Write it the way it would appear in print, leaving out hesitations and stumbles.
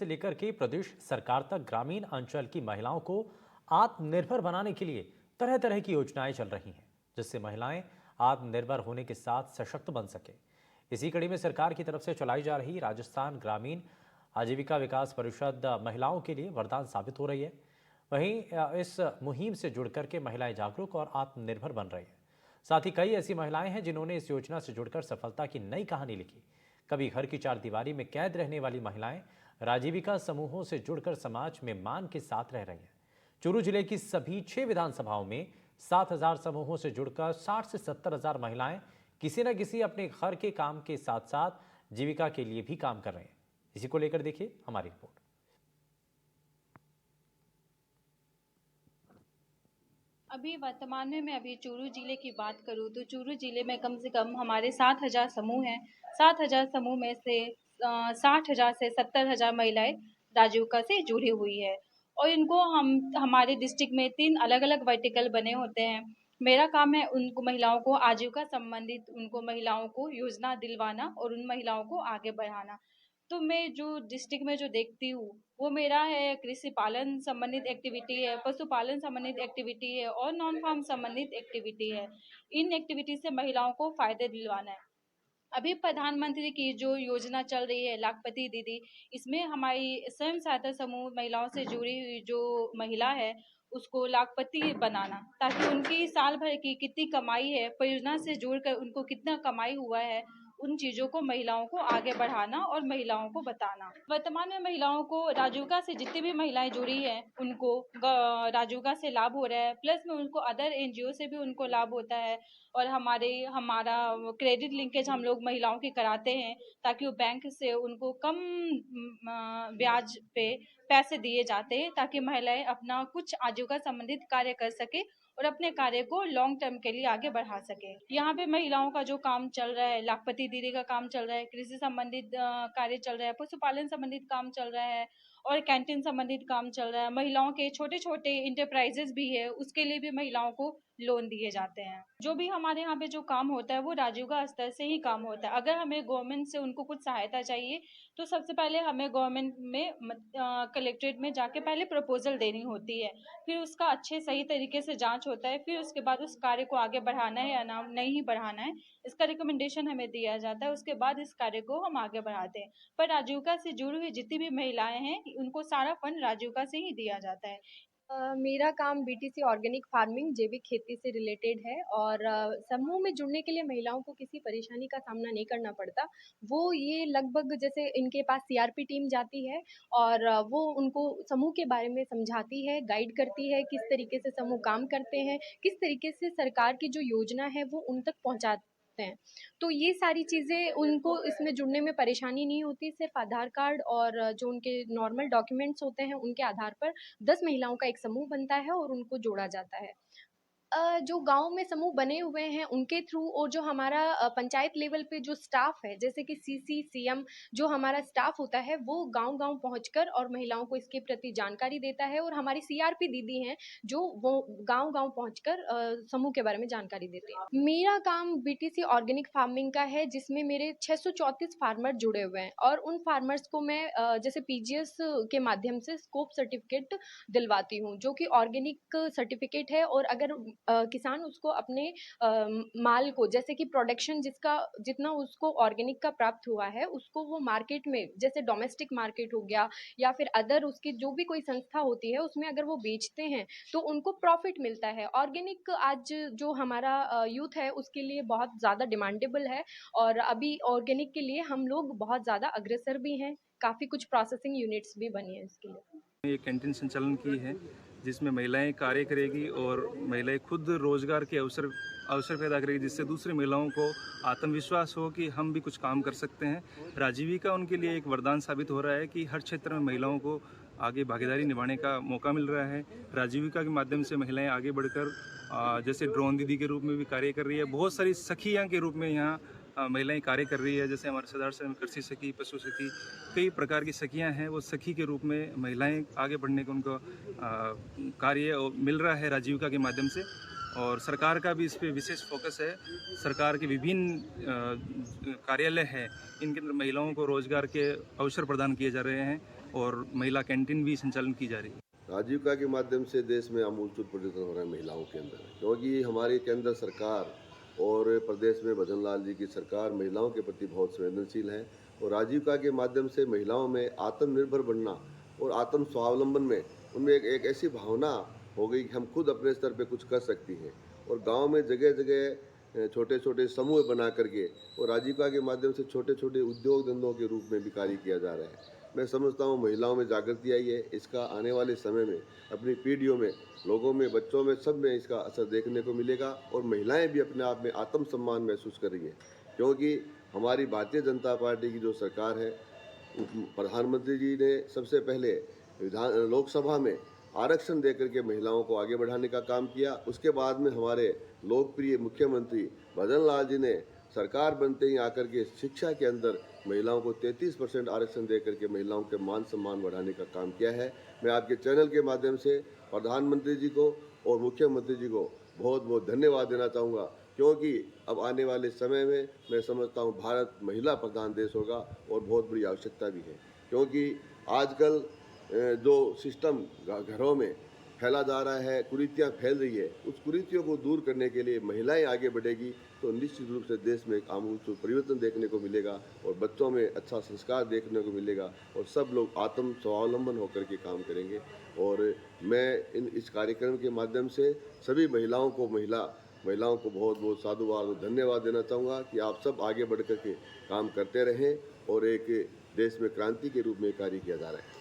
से लेकर के प्रदेश सरकार तक ग्रामीण अंचल की महिलाओं को आत्मनिर्भर बनाने के लिए तरह तरह की योजनाएं चल रही हैं, जिससे महिलाएं आत्मनिर्भर होने के साथ सशक्त बन सके। इसी कड़ी में सरकार की तरफ से चलाई जा रही राजस्थान ग्रामीण आजीविका विकास परिषद महिलाओं के लिए वरदान साबित हो रही है। वहीं इस मुहिम से जुड़कर के महिलाएं जागरूक और आत्मनिर्भर बन रही हैं। साथ ही कई ऐसी महिलाएं हैं जिन्होंने इस योजना से जुड़कर सफलता की नई कहानी लिखी। कभी घर की चारदीवारी में कैद रहने वाली महिलाएं राजीविका समूहों से जुड़कर समाज में मान के साथ रह रही हैं। चूरू जिले की सभी 6 विधानसभाओं में 7,000 समूहों से जुड़कर 60 से 70,000 महिलाएं किसी न किसी अपने घर के काम के साथ साथ जीविका के लिए भी काम कर रहे हैं। इसी को लेकर देखिए हमारी रिपोर्ट। अभी वर्तमान में मैं अभी चूरू जिले की बात करूँ तो चूरू जिले में कम से कम हमारे 7,000 समूह हैं। 7,000 समूह में से 60,000 से 70,000 महिलाएं राजीविका से जुड़ी हुई है। और इनको हम हमारे डिस्ट्रिक्ट में 3 अलग-अलग वर्टिकल बने होते हैं। मेरा काम है उनको महिलाओं को आजीविका संबंधित उनको महिलाओं को योजना दिलवाना और उन महिलाओं को आगे बढ़ाना। तो मैं जो डिस्ट्रिक्ट में जो देखती हूँ वो मेरा है कृषि पालन संबंधित एक्टिविटी है, पशुपालन संबंधित एक्टिविटी है और नॉन फार्म संबंधित एक्टिविटी है। इन एक्टिविटी से महिलाओं को फायदे दिलवाना है। अभी प्रधानमंत्री की जो योजना चल रही है लाखपति दीदी, इसमें हमारी स्वयं सहायता समूह महिलाओं से जुड़ी हुई जो महिला है उसको लाखपति बनाना, ताकि उनकी साल भर की कितनी कमाई है, परियोजना से जुड़कर उनको कितना कमाई हुआ है, उन चीज़ों को महिलाओं को आगे बढ़ाना और महिलाओं को बताना। वर्तमान में महिलाओं को राजीविका से जितनी भी महिलाएं जुड़ी हैं उनको राजीविका से लाभ हो रहा है, प्लस में उनको अदर एनजीओ से भी उनको लाभ होता है। और हमारा क्रेडिट लिंकेज हम लोग महिलाओं की कराते हैं, ताकि वो बैंक से उनको कम ब्याज पे पैसे दिए जाते हैं, ताकि महिलाएं अपना कुछ आजीविका संबंधित कार्य कर सके और अपने कार्य को लॉन्ग टर्म के लिए आगे बढ़ा सके। यहाँ पे महिलाओं का जो काम चल रहा है, लाखपति दीदी का काम चल रहा है, कृषि संबंधित कार्य चल रहा है, पशुपालन संबंधित काम चल रहा है और कैंटीन संबंधित काम चल रहा है। महिलाओं के छोटे छोटे इंटरप्राइजेस भी है, उसके लिए भी महिलाओं को लोन दिए जाते हैं। जो भी हमारे यहाँ पे जो काम होता है वो राजीविका स्तर से ही काम होता है। अगर हमें गवर्नमेंट से उनको कुछ सहायता चाहिए तो सबसे पहले हमें गवर्नमेंट में कलेक्ट्रेट में जाके पहले प्रपोजल देनी होती है, फिर उसका अच्छे सही तरीके से जांच होता है, फिर उसके बाद उस कार्य को आगे बढ़ाना है या ना नहीं बढ़ाना है इसका रिकमेंडेशन हमें दिया जाता है। उसके बाद इस कार्य को हम आगे बढ़ाते हैं। पर राजीविका से जुड़ी हुई जितनी भी महिलाएं हैं उनको सारा फंड राजीविका से ही दिया जाता है। मेरा काम बीटीसी ऑर्गेनिक फार्मिंग जैविक खेती से रिलेटेड है और समूह में जुड़ने के लिए महिलाओं को किसी परेशानी का सामना नहीं करना पड़ता। वो ये लगभग जैसे इनके पास सीआरपी टीम जाती है और वो उनको समूह के बारे में समझाती है, गाइड करती है, किस तरीके से समूह काम करते हैं, किस तरीके से सरकार की जो योजना है वो उन तक पहुँचाते हैं। तो ये सारी चीज़ें उनको इसमें जुड़ने में परेशानी नहीं होती, सिर्फ़ आधार कार्ड और जो उनके नॉर्मल डॉक्यूमेंट्स होते हैं उनके आधार पर 10 महिलाओं का एक समूह बनता है और उनको जोड़ा जाता है। जो गाँव में समूह बने हुए हैं उनके थ्रू और जो हमारा पंचायत लेवल पे जो स्टाफ है जैसे कि सीसी, सीएम जो हमारा स्टाफ होता है वो गाँव-गाँव पहुँचकर और महिलाओं को इसके प्रति जानकारी देता है और हमारी सीआरपी दीदी हैं जो वो गाँव-गाँव पहुँचकर समूह के बारे में जानकारी देते हैं। मेरा काम बीटीसी ऑर्गेनिक फार्मिंग का है जिसमें मेरे 634 फार्मर जुड़े हुए हैं और उन फार्मर्स को मैं जैसे पीजीएस के माध्यम से स्कोप सर्टिफिकेट दिलवाती हूँ, जो कि ऑर्गेनिक सर्टिफिकेट है और अगर किसान उसको अपने माल को जैसे कि प्रोडक्शन जिसका जितना उसको ऑर्गेनिक का प्राप्त हुआ है उसको वो मार्केट में जैसे डोमेस्टिक मार्केट हो गया या फिर अदर उसकी जो भी कोई संस्था होती है उसमें अगर वो बेचते हैं तो उनको प्रॉफिट मिलता है। ऑर्गेनिक आज जो हमारा यूथ है उसके लिए बहुत ज़्यादा डिमांडेबल है और अभी ऑर्गेनिक के लिए हम लोग बहुत ज़्यादा अग्रसर भी हैं, काफ़ी कुछ प्रोसेसिंग यूनिट्स भी बनी है इसके लिए। ये कैंटीन संचालन की है जिसमें महिलाएं कार्य करेगी और महिलाएं खुद रोजगार के अवसर पैदा करेगी, जिससे दूसरी महिलाओं को आत्मविश्वास हो कि हम भी कुछ काम कर सकते हैं। राजीविका उनके लिए एक वरदान साबित हो रहा है कि हर क्षेत्र में महिलाओं को आगे भागीदारी निभाने का मौका मिल रहा है। राजीविका के माध्यम से महिलाएं आगे बढ़कर जैसे ड्रोन दीदी के रूप में भी कार्य कर रही है, बहुत सारी सखियाँ के रूप में यहाँ महिलाएं कार्य कर रही है। जैसे हमारे सरदार से कृषि सखी, पशु सखी, कई प्रकार की सखियां हैं। वो सखी के रूप में महिलाएं आगे बढ़ने का उनको कार्य मिल रहा है राजीविका के माध्यम से और सरकार का भी इस पे विशेष फोकस है। सरकार के विभिन्न कार्यालय हैं, इनके अंदर महिलाओं को रोजगार के अवसर प्रदान किए जा रहे हैं। और महिला कैंटीन भी संचालन की जा रही है। आजीविका के माध्यम से देश में आमूलचूल परिवर्तन हो रहा है महिलाओं के अंदर, क्योंकि हमारी केंद्र सरकार और प्रदेश में भजन लाल जी की सरकार महिलाओं के प्रति बहुत संवेदनशील है और आजीविका के माध्यम से महिलाओं में आत्मनिर्भर बनना और आत्म स्वावलंबन में उनमें एक ऐसी भावना हो गई कि हम खुद अपने स्तर पे कुछ कर सकती हैं और गांव में जगह जगह छोटे छोटे समूह बना करके और आजीविका के माध्यम से छोटे छोटे उद्योग धंधों के रूप में भी कार्य किया जा रहा है। मैं समझता हूँ महिलाओं में जागृति आई है, इसका आने वाले समय में अपनी पीढ़ियों में, लोगों में, बच्चों में, सब में इसका असर देखने को मिलेगा और महिलाएं भी अपने आप में आत्मसम्मान महसूस कर रही हैं, क्योंकि हमारी भारतीय जनता पार्टी की जो सरकार है, प्रधानमंत्री जी ने सबसे पहले लोकसभा में आरक्षण देकर के महिलाओं को आगे बढ़ाने का काम किया। उसके बाद में हमारे लोकप्रिय मुख्यमंत्री भजन लाल जी ने सरकार बनते ही आकर के शिक्षा के अंदर महिलाओं को 33% आरक्षण देकर के महिलाओं के मान सम्मान बढ़ाने का काम किया है। मैं आपके चैनल के माध्यम से प्रधानमंत्री जी को और मुख्यमंत्री जी को बहुत बहुत धन्यवाद देना चाहूँगा, क्योंकि अब आने वाले समय में मैं समझता हूँ भारत महिला प्रधान देश होगा और बहुत बड़ी आवश्यकता भी है, क्योंकि आजकल जो सिस्टम घरों में फैला जा रहा है, कुरीतियाँ फैल रही है, उस कुरीतियों को दूर करने के लिए महिलाएं आगे बढ़ेगी तो निश्चित रूप से देश में एक आमूल परिवर्तन देखने को मिलेगा और बच्चों में अच्छा संस्कार देखने को मिलेगा और सब लोग आत्म स्वावलंबन होकर के काम करेंगे। और मैं इस कार्यक्रम के माध्यम से सभी महिलाओं को बहुत बहुत साधुवाद और धन्यवाद देना चाहूँगा कि आप सब आगे बढ़ कर के काम करते रहें और एक देश में क्रांति के रूप में कार्य किया जा रहा है।